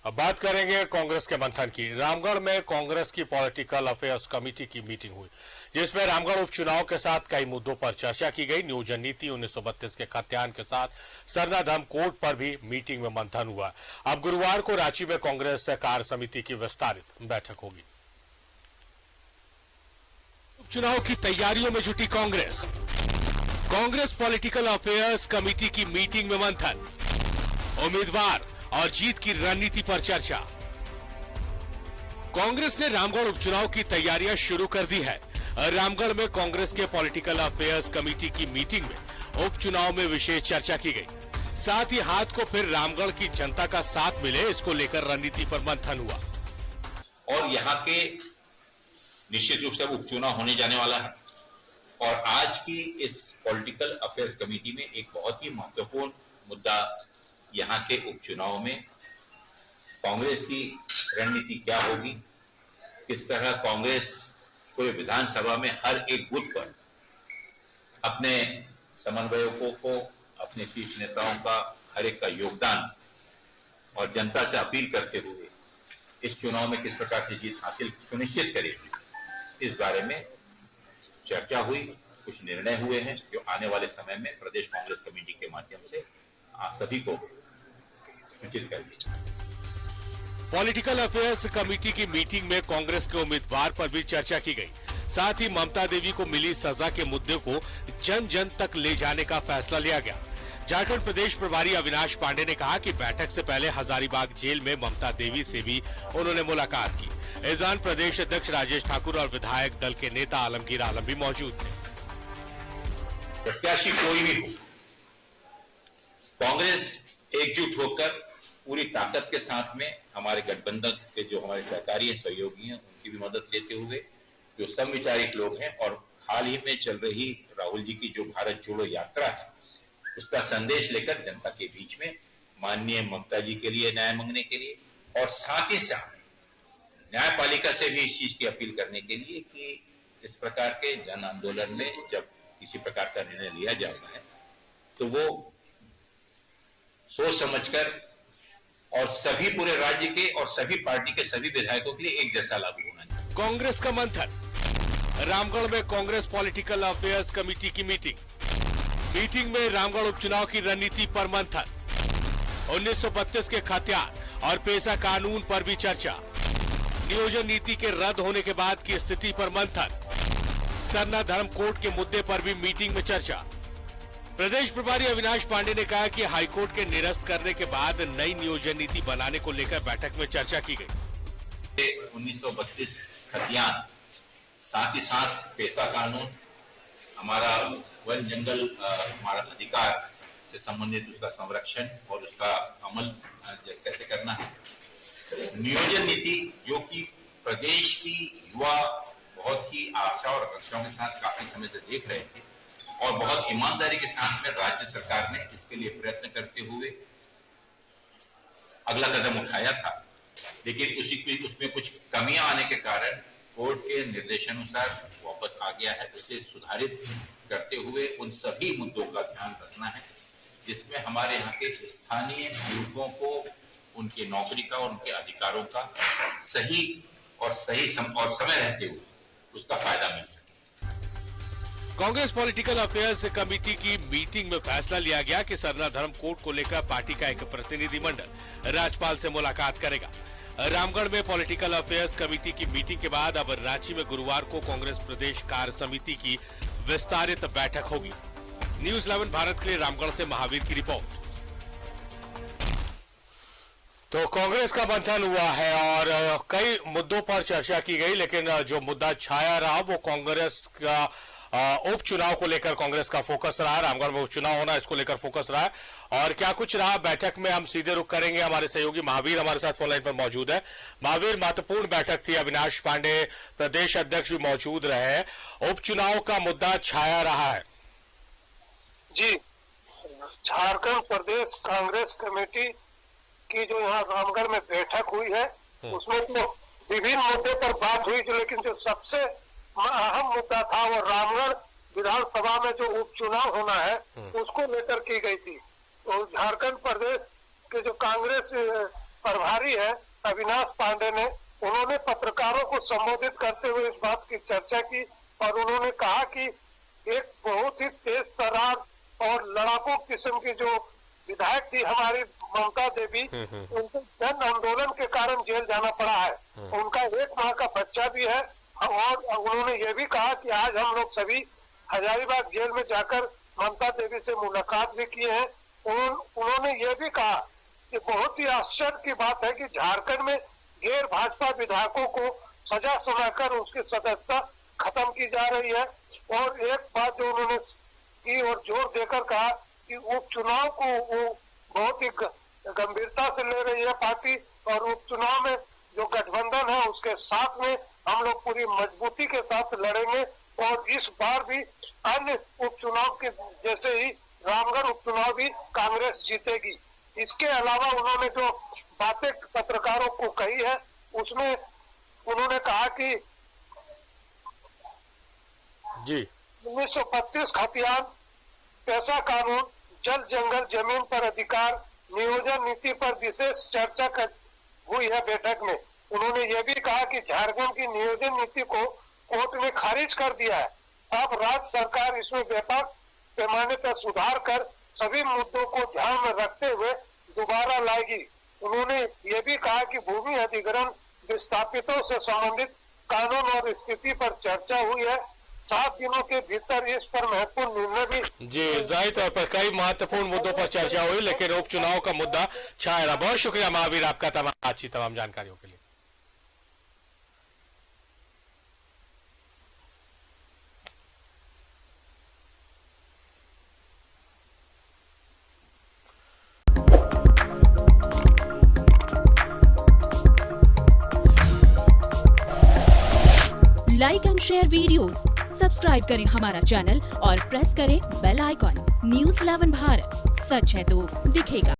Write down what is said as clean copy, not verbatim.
अब बात करेंगे कांग्रेस के मंथन की। रामगढ़ में कांग्रेस की पॉलिटिकल अफेयर्स कमेटी की मीटिंग हुई, जिसमें रामगढ़ उपचुनाव के साथ कई मुद्दों पर चर्चा की गई। नियोजन नीति 1932 के खतियान के साथ सरना धर्म कोड पर भी मीटिंग में मंथन हुआ। अब गुरुवार को रांची में कांग्रेस कार्य समिति की विस्तारित बैठक होगी। उपचुनाव की तैयारियों में जुटी Congress. Congress political affairs committee की मीटिंग में मंथन, उम्मीदवार और जीत की रणनीति पर चर्चा। कांग्रेस ने रामगढ़ उपचुनाव की तैयारियां शुरू कर दी है। रामगढ़ में कांग्रेस के पॉलिटिकल अफेयर्स कमेटी की मीटिंग में उपचुनाव में विशेष चर्चा की गई। साथ ही हाथ को फिर रामगढ़ की जनता का साथ मिले, इसको लेकर रणनीति पर मंथन हुआ। और यहाँ के निश्चित रूप से उपचुनाव होने जाने वाला है और आज की इस पॉलिटिकल अफेयर्स कमेटी में एक बहुत ही महत्वपूर्ण मुद्दा यहाँ के उपचुनाव में कांग्रेस की रणनीति क्या होगी, किस तरह कांग्रेस पूरे विधानसभा में हर एक बूथ पर अपने समन्वयकों को, अपने शीर्ष नेताओं का हर एक का योगदान और जनता से अपील करते हुए इस चुनाव में किस प्रकार से जीत हासिल सुनिश्चित करेगी, इस बारे में चर्चा हुई। कुछ निर्णय हुए हैं जो आने वाले समय में प्रदेश कांग्रेस कमेटी के माध्यम से आप सभी को सूचित कर दिया। पॉलिटिकल अफेयर्स कमेटी की मीटिंग में कांग्रेस के उम्मीदवार पर भी चर्चा की गई। साथ ही ममता देवी को मिली सजा के मुद्दे को जन जन तक ले जाने का फैसला लिया गया। झारखंड प्रदेश प्रभारी अविनाश पांडे ने कहा कि बैठक से पहले हजारीबाग जेल में ममता देवी से भी उन्होंने मुलाकात की। इस दौरान प्रदेश अध्यक्ष राजेश ठाकुर और विधायक दल के नेता आलमगीर आलम भी मौजूद थे। प्रत्याशी कोई भी हो, कांग्रेस एकजुट होकर पूरी ताकत के साथ में हमारे गठबंधन के जो हमारे सहकारी हैं, सहयोगी हैं, उनकी भी मदद लेते हुए जो समविचारिक लोग हैं और हाल ही में चल रही राहुल जी की जो भारत जोड़ो यात्रा है उसका संदेश लेकर जनता के बीच में माननीय ममता जी के लिए न्याय मांगने के लिए और साथ ही साथ न्यायपालिका से भी इस चीज की अपील करने के लिए कि इस प्रकार के जन आंदोलन में जब किसी प्रकार का निर्णय लिया जाता है तो वो सोच समझकर और सभी पूरे राज्य के और सभी पार्टी के सभी विधायकों के लिए एक जैसा लागू होना चाहिए। कांग्रेस का मंथन। रामगढ़ में कांग्रेस पॉलिटिकल अफेयर्स कमेटी की मीटिंग में रामगढ़ उपचुनाव की रणनीति पर मंथन, 1932 के खतियान और पेशा कानून पर भी चर्चा, नियोजन नीति के रद्द होने के बाद की स्थिति पर मंथन, सरना धर्म कोड के मुद्दे पर भी मीटिंग में चर्चा। प्रदेश प्रभारी अविनाश पांडे ने कहा कि हाईकोर्ट के निरस्त करने के बाद नई नियोजन नीति बनाने को लेकर बैठक में चर्चा की गई। 1932 खतियान, साथ ही साथ पेशा कानून, हमारा वन जंगल हमारा अधिकार से संबंधित उसका संरक्षण और उसका अमल कैसे करना है, नियोजन नीति जो कि प्रदेश की युवा बहुत ही आशा और आकांक्षाओं के साथ काफी समय से देख रहे थे और बहुत ईमानदारी के साथ में राज्य सरकार ने इसके लिए प्रयत्न करते हुए अगला कदम उठाया था, लेकिन उसमें कुछ कमियां आने के कारण कोर्ट के निर्देशानुसार वापस आ गया है। उसे सुधारित करते हुए उन सभी मुद्दों का ध्यान रखना है जिसमें हमारे यहाँ के स्थानीय लोगों को उनके नौकरी का और उनके अधिकारों का सही और समय रहते हुए उसका फायदा मिल सके। कांग्रेस पॉलिटिकल अफेयर्स कमेटी की मीटिंग में फैसला लिया गया कि सरना धर्म कोड को लेकर पार्टी का एक प्रतिनिधिमंडल राज्यपाल से मुलाकात करेगा। रामगढ़ में पॉलिटिकल अफेयर्स कमेटी की मीटिंग के बाद अब रांची में गुरुवार को कांग्रेस प्रदेश कार्य समिति की विस्तारित बैठक होगी। न्यूज़ 11 भारत के लिए रामगढ़ से महावीर की रिपोर्ट। तो कांग्रेस का मंथन हुआ है और कई मुद्दों पर चर्चा की गई, लेकिन जो मुद्दा छाया रहा वो कांग्रेस का उपचुनाव को लेकर कांग्रेस का फोकस रहा। रामगढ़ में उपचुनाव होना, इसको लेकर फोकस रहा है। और क्या कुछ रहा बैठक में, हम सीधे रुख करेंगे। हमारे सहयोगी महावीर हमारे साथ फोन लाइन पर मौजूद है। महावीर, महत्वपूर्ण बैठक थी, अविनाश पांडे प्रदेश अध्यक्ष भी मौजूद रहे, उपचुनाव का मुद्दा छाया रहा है। जी, झारखंड प्रदेश कांग्रेस कमेटी की जो यहाँ रामगढ़ में बैठक हुई है उसमें तो विभिन्न मुद्दे पर बात हुई, लेकिन जो सबसे अहम मुद्दा था वो रामगढ़ विधानसभा में जो उपचुनाव होना है उसको लेकर की गई थी। तो झारखंड प्रदेश के जो कांग्रेस प्रभारी प्रभारी है अविनाश पांडे ने, उन्होंने पत्रकारों को संबोधित करते हुए इस बात की चर्चा की और उन्होंने कहा कि एक बहुत ही तेज तर्रार और लड़ाकू किस्म की जो विधायक थी हमारी ममता देवी, उनको जन आंदोलन के कारण जेल जाना पड़ा है। उनका 1 माह का बच्चा भी है और उन्होंने ये भी कहा कि आज हम लोग सभी हजारीबाग जेल में जाकर ममता देवी से मुलाकात भी किए हैं। उन्होंने ये भी कहा कि बहुत ही आश्चर्य की बात है कि झारखंड में गैर भाजपा विधायकों को सजा सुनाकर उसकी सदस्यता खत्म की जा रही है। और एक बात जो उन्होंने की और जोर देकर कहा कि उपचुनाव को वो बहुत ही गंभीरता से ले रही है पार्टी और उपचुनाव में जो गठबंधन है उसके साथ में हम लोग पूरी मजबूती के साथ लड़ेंगे और इस बार भी अन्य उपचुनाव के जैसे ही रामगढ़ उपचुनाव भी कांग्रेस जीतेगी। इसके अलावा उन्होंने जो बातें पत्रकारों को कही है उसमें उन्होंने कहा कि जी 1932 खतियान, पैसा कानून, जल जंगल जमीन पर अधिकार, नियोजन नीति पर विशेष चर्चा हुई है बैठक में। उन्होंने ये भी कहा कि झारखंड की नियोजन नीति को कोर्ट ने खारिज कर दिया है। अब राज्य सरकार इसमें व्यापक पैमाने पर सुधार कर सभी मुद्दों को ध्यान में रखते हुए दोबारा लाएगी। उन्होंने ये भी कहा कि भूमि अधिग्रहण विस्थापितों से संबंधित कानून और स्थिति पर चर्चा हुई है। 7 दिनों के भीतर इस पर महत्वपूर्ण निर्णय भी। जी, जाहिर तौर पर कई महत्वपूर्ण मुद्दों पर चर्चा हुई, लेकिन उपचुनाव का मुद्दा छाया रहा। बहुत शुक्रिया महावीर आपका तमाम जानकारियों के लिए। Like and share videos, subscribe करें हमारा चैनल और प्रेस करें बेल आइकॉन। न्यूज़ 11 भारत, सच है तो दिखेगा।